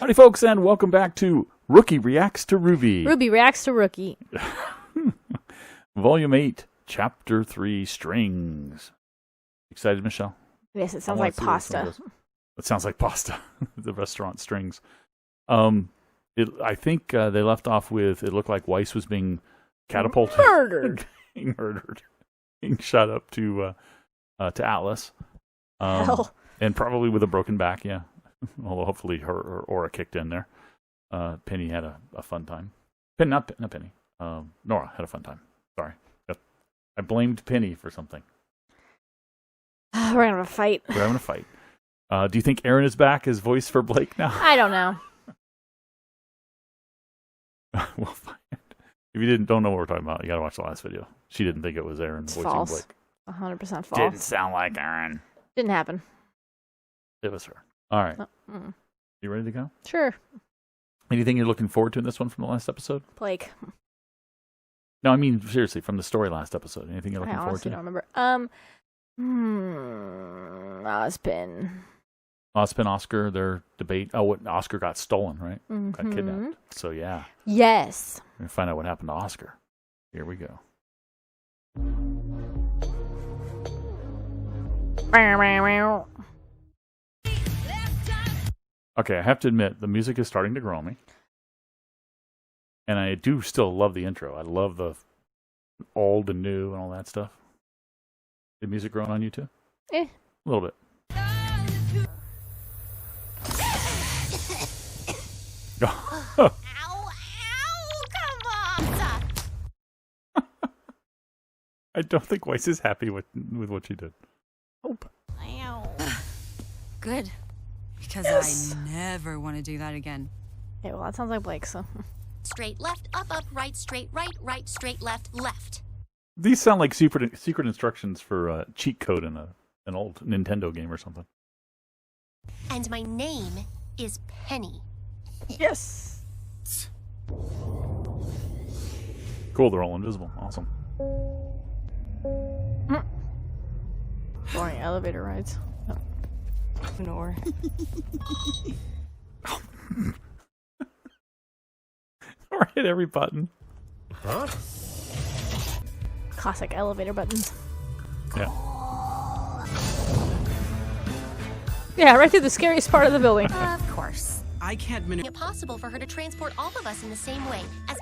Howdy, folks, and welcome back to Rookie Reacts to RWBY. RWBY reacts to Rookie. Volume 8, Chapter 3, Strings. Excited, Michelle? Yes, it sounds like pasta. It sounds like pasta. The restaurant Strings. I think they left off with, it looked like Weiss was being catapulted. Murdered. Being murdered. Being shot up to Atlas. Hell. And probably with a broken back, yeah. Although hopefully her aura kicked in there. Penny had a fun time. Not Penny. Nora had a fun time. Sorry. I blamed Penny for something. We're having a fight. We're having a fight. Do you think Aaron is back as voice for Blake now? I don't know. We'll find it. If you don't know what we're talking about, you got to watch the last video. She didn't think it was Aaron voicing false. Blake. 100% false. Didn't sound like Aaron. Didn't happen. It was her. All right. Mm. You ready to go? Sure. Anything you're looking forward to in this one from the last episode? Blake. No, I mean, seriously, from the story last episode. Anything you're looking forward to? I don't remember. Ozpin, Oscar, their debate. Oh, what Oscar got stolen, right? Got kidnapped. So, yeah. Yes. We're going to find out what happened to Oscar. Here we go. Okay, I have to admit, the music is starting to grow on me. And I do still love the intro. I love the old and new and all that stuff. The music growing on you too? A little bit. Ow, ow, come on! I don't think Weiss is happy with what she did. Nope. Ow. Good. Because I never want to do that again. Okay, well, that sounds like Blake, so. Straight left, up, right, straight right, right, straight left, left. These sound like secret instructions for a cheat code in an old Nintendo game or something. And my name is Penny. Yes. Cool, they're all invisible. Awesome. Boring elevator rides. Nor. Or hit every button. Huh? Classic elevator buttons. Yeah. Yeah, right through the scariest part of the building. Of course. I can't It's possible for her to transport all of us in the same way, as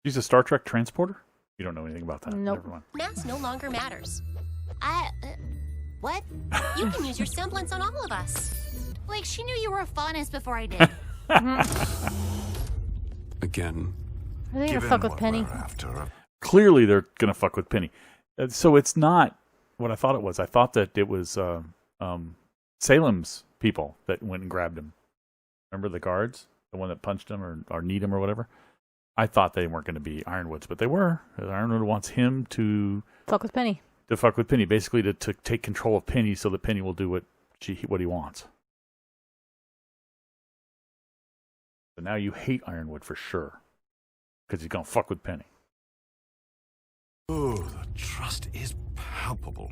She's a Star Trek transporter? You don't know anything about that. Nope. Never mind. mass no longer matters. What? You can use your semblance on all of us. Like, she knew you were a faunus before I did. Again. Are they gonna fuck with Penny? Clearly they're going to fuck with Penny. So it's not what I thought it was. I thought that it was Salem's people that went and grabbed him. Remember the guards? The one that punched him or kneed him or whatever? I thought they weren't going to be Ironwoods, but they were. Ironwood wants him to Fuck with Penny. To fuck with Penny. Basically to take control of Penny so that Penny will do what he wants. So now you hate Ironwood for sure. Because he's going to fuck with Penny. Oh, the trust is palpable.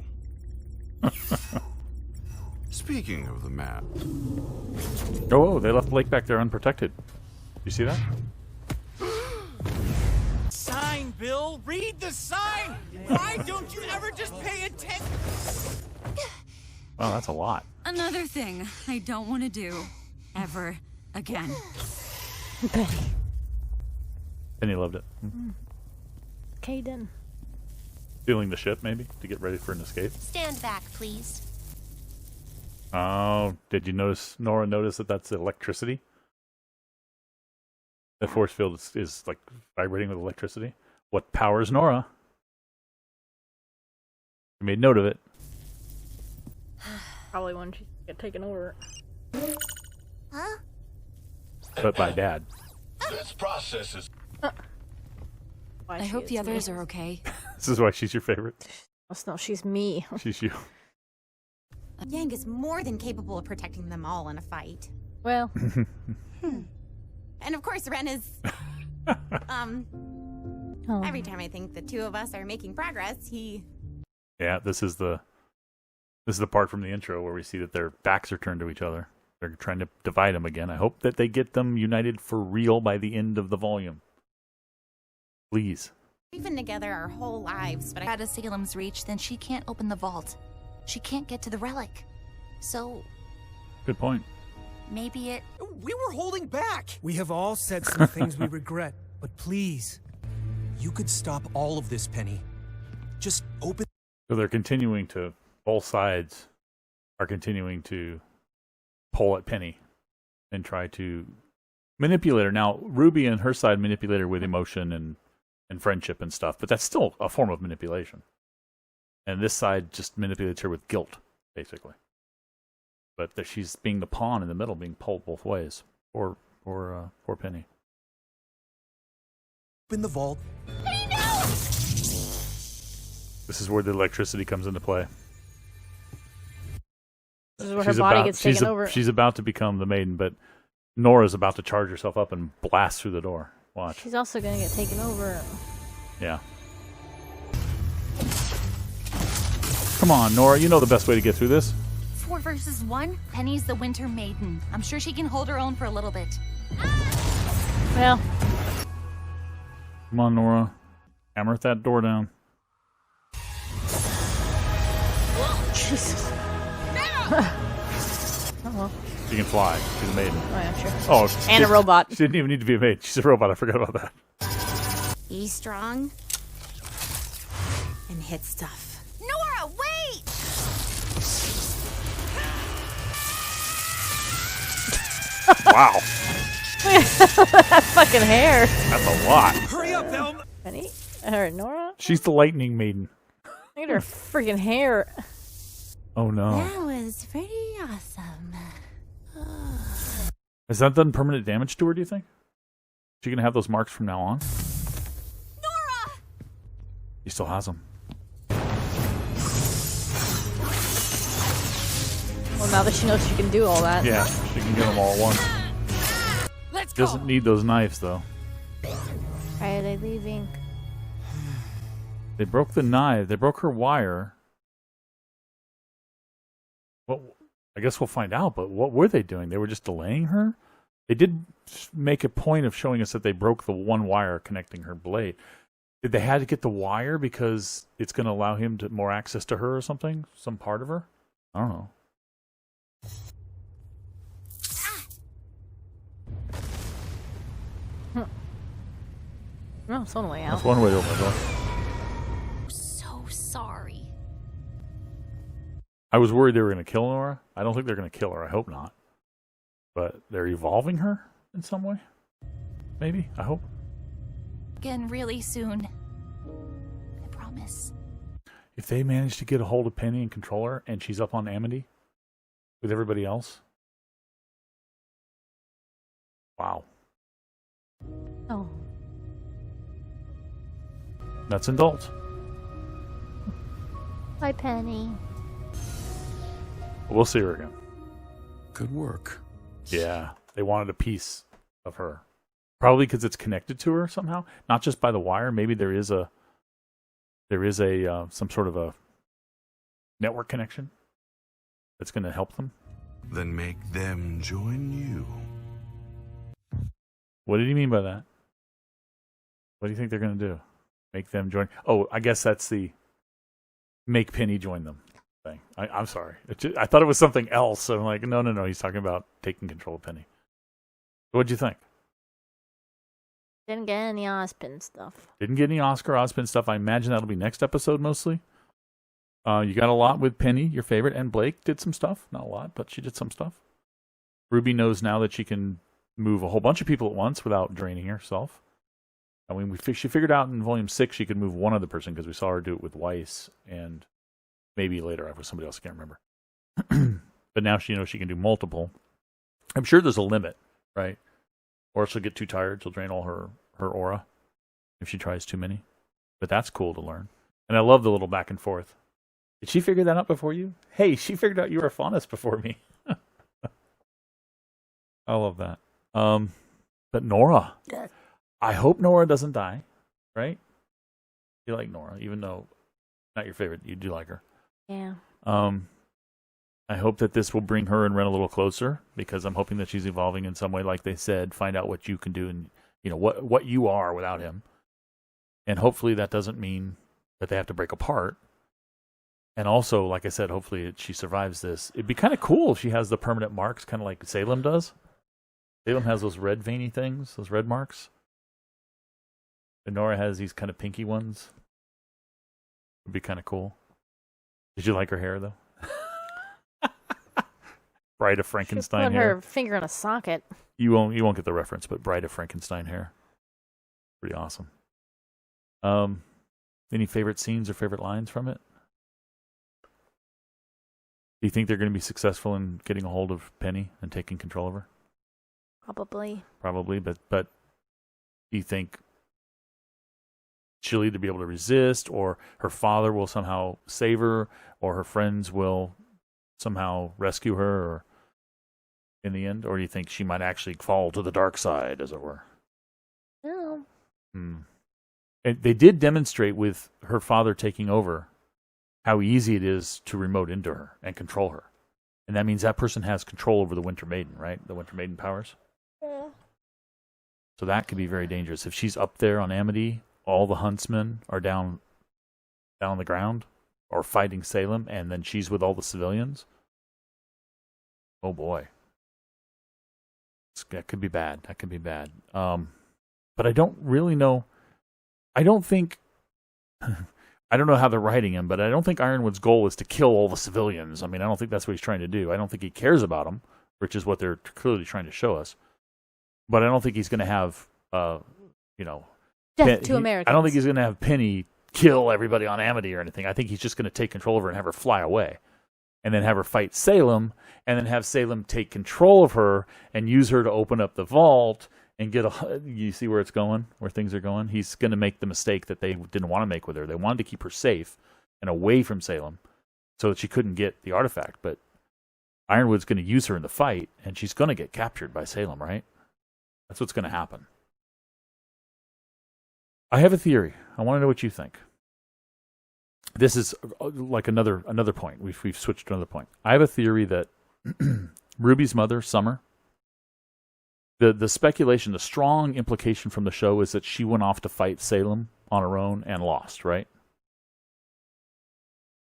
Speaking of the map. Oh, they left Blake back there unprotected. You see that? Sign, Bill! Read the sign! Why don't you ever just pay attention? Wow, that's a lot. Another thing I don't want to do ever again. Penny. Penny loved it. Caden. Stealing the ship, maybe, to get ready for an escape. Stand back, please. Oh, did you Nora notice that that's electricity? The force field is like vibrating with electricity. What powers Nora? You made note of it. Probably when she get taken over. Huh? But by Dad. This process is... I hope the others are okay. This is why she's your favorite. No, she's me. She's you. Yang is more than capable of protecting them all in a fight. Well. And of course, Ren is... Oh. Every time I think the two of us are making progress, he... Yeah, this is the part from the intro where we see that their backs are turned to each other. They're trying to divide them again. I hope that they get them united for real by the end of the volume. Please. We've been together our whole lives, but Out of Salem's reach, then she can't open the vault. She can't get to the relic. So Good point. maybe it... We were holding back. We have all said some things we regret, but please. You could stop all of this, Penny. Just open. So they're continuing to, both sides are continuing to pull at Penny and try to manipulate her. Now, Ruby and her side manipulate her with emotion and friendship and stuff, but that's still a form of manipulation. And this side just manipulates her with guilt, basically. But that she's being the pawn in the middle, being pulled both ways. Poor Penny. Open the vault. This is where the electricity comes into play. This is where her body gets taken over. She's about to become the maiden, but Nora's about to charge herself up and blast through the door. Watch. She's also going to get taken over. Yeah. Come on, Nora. You know the best way to get through this. 4 versus 1? Penny's the Winter Maiden. I'm sure she can hold her own for a little bit. Well, Come on, Nora. Hammer that door down. Jesus. Oh, well. She can fly. She's a maiden. Oh, yeah, sure. Oh, And a robot. She didn't even need to be a maiden. She's a robot. I forgot about that. be strong and hit stuff. Nora, wait! Wow. That fucking hair. That's a lot. Hurry up, Velma. Penny? Her Nora? She's the lightning maiden. Look at her freaking hair. Oh, no. That was pretty awesome. Has that done permanent damage to her, do you think? Is she going to have those marks from now on? Nora! He still has them. Well, now that she knows she can do all that. Yeah, she can get them all at once. Let's go. Doesn't need those knives, though. Why are they leaving? They broke the knife. They broke her wire. Well, I guess we'll find out, but what were they doing? They were just delaying her? They did make a point of showing us that they broke the one wire connecting her blade. Did they have to get the wire because it's going to allow him to more access to her or something? Some part of her? I don't know. No, it's one way out. That's one way to open the door. So sorry. I was worried they were going to kill Nora. I don't think they're going to kill her. I hope not. But they're evolving her in some way? Maybe? I hope. Again, really soon. I promise. If they manage to get a hold of Penny and control her, and she's up on Amity with everybody else. Wow. Oh. Nuts and bolts. Hi, Penny. We'll see her again. Good work. Yeah. They wanted a piece of her. Probably because it's connected to her somehow. Not just by the wire. Maybe there is a some sort of a network connection that's going to help them. Then make them join you. What did he mean by that? What do you think they're going to do? Make them join? Oh, I guess that's the make Penny join them thing. I'm sorry. I thought it was something else. I'm like, no. He's talking about taking control of Penny. What'd you think? Didn't get any Ozpin stuff. Didn't get any Oscar Ozpin stuff. I imagine that'll be next episode mostly. You got a lot with Penny, your favorite, and Blake did some stuff. Not a lot, but she did some stuff. Ruby knows now that she can move a whole bunch of people at once without draining herself. I mean, she figured out in Volume 6 she could move one other person because we saw her do it with Weiss and maybe later with somebody else. I can't remember. But now she knows she can do multiple. I'm sure there's a limit, right? Or she'll get too tired. She'll drain all her aura if she tries too many. But that's cool to learn. And I love the little back and forth. Did she figure that out before you? Hey, she figured out you were a faunus before me. I love that. But Nora. I hope Nora doesn't die, right? You like Nora, even though not your favorite, you do like her. Yeah. I hope that this will bring her and Ren a little closer, because I'm hoping that she's evolving in some way, like they said, find out what you can do and what you are without him. And hopefully that doesn't mean that they have to break apart. And also, like I said, hopefully she survives this. It'd be kind of cool if she has the permanent marks, kind of like Salem does. Salem has those red veiny things, those red marks. And Nora has these kind of pinky ones. Would be kind of cool. Did you like her hair, though? Bride of Frankenstein Put hair. her finger in a socket. You won't get the reference, but Bride of Frankenstein hair. Pretty awesome. Any favorite scenes or favorite lines from it? Do you think they're going to be successful in getting a hold of Penny and taking control of her? Probably. Probably, but do you think she'll either be able to resist, or her father will somehow save her, or her friends will somehow rescue her, or in the end? Or do you think she might actually fall to the dark side, as it were? No. And they did demonstrate with her father taking over how easy it is to remote into her and control her. And that means that person has control over the Winter Maiden, right? The Winter Maiden powers. Yeah. So that could be very dangerous. If she's up there on Amity, all the huntsmen are down on the ground or fighting Salem, and then she's with all the civilians. Oh boy. That could be bad. That could be bad. But I don't really know. I don't think... I don't know how they're writing him, but I don't think Ironwood's goal is to kill all the civilians. I mean, I don't think that's what he's trying to do. I don't think he cares about them, which is what they're clearly trying to show us. But I don't think he's going to have, Death to Americans. I don't think he's going to have Penny kill everybody on Amity or anything. I think he's just going to take control of her and have her fly away. And then have her fight Salem, and then have Salem take control of her and use her to open up the vault and get you see where it's going, where things are going? He's going to make the mistake that they didn't want to make with her. They wanted to keep her safe and away from Salem so that she couldn't get the artifact. But Ironwood's going to use her in the fight, and she's going to get captured by Salem, right? That's what's going to happen. I have a theory. I want to know what you think. This is like another point. We've switched to another point. I have a theory that Ruby's mother, Summer, the speculation, the strong implication from the show is that she went off to fight Salem on her own and lost, right?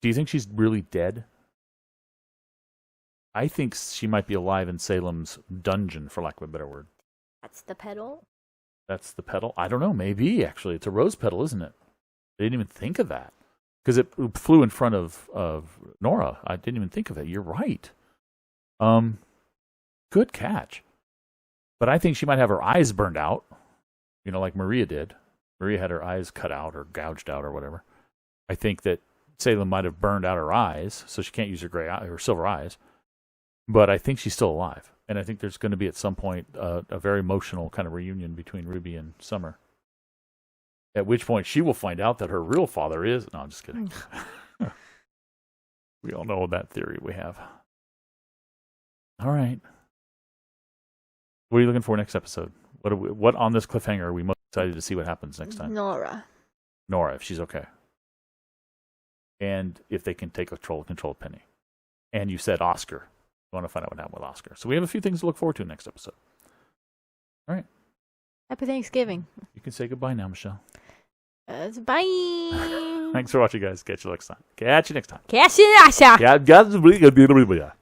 Do you think she's really dead? I think she might be alive in Salem's dungeon, for lack of a better word. That's the pedal? That's the pedal? I don't know. Maybe, actually. It's a rose petal, isn't it? They didn't even think of that. Because it flew in front of Nora. I didn't even think of it. You're right. Good catch. But I think she might have her eyes burned out, like Maria did. Maria had her eyes cut out or gouged out or whatever. I think that Salem might have burned out her eyes, so she can't use her silver eyes. But I think she's still alive. And I think there's going to be at some point a very emotional kind of reunion between Ruby and Summer. At which point she will find out that her real father is... No, I'm just kidding. We all know that theory we have. All right. What are you looking for next episode? What on this cliffhanger are we most excited to see what happens next time? Nora, if she's okay. And if they can take control of Penny. And you said Oscar. You want to find out what happened with Oscar. So we have a few things to look forward to next episode. All right. happy Thanksgiving. You can say goodbye now, Michelle. Bye. Thanks for watching, guys. Catch you next time. Catch you next time. Yeah,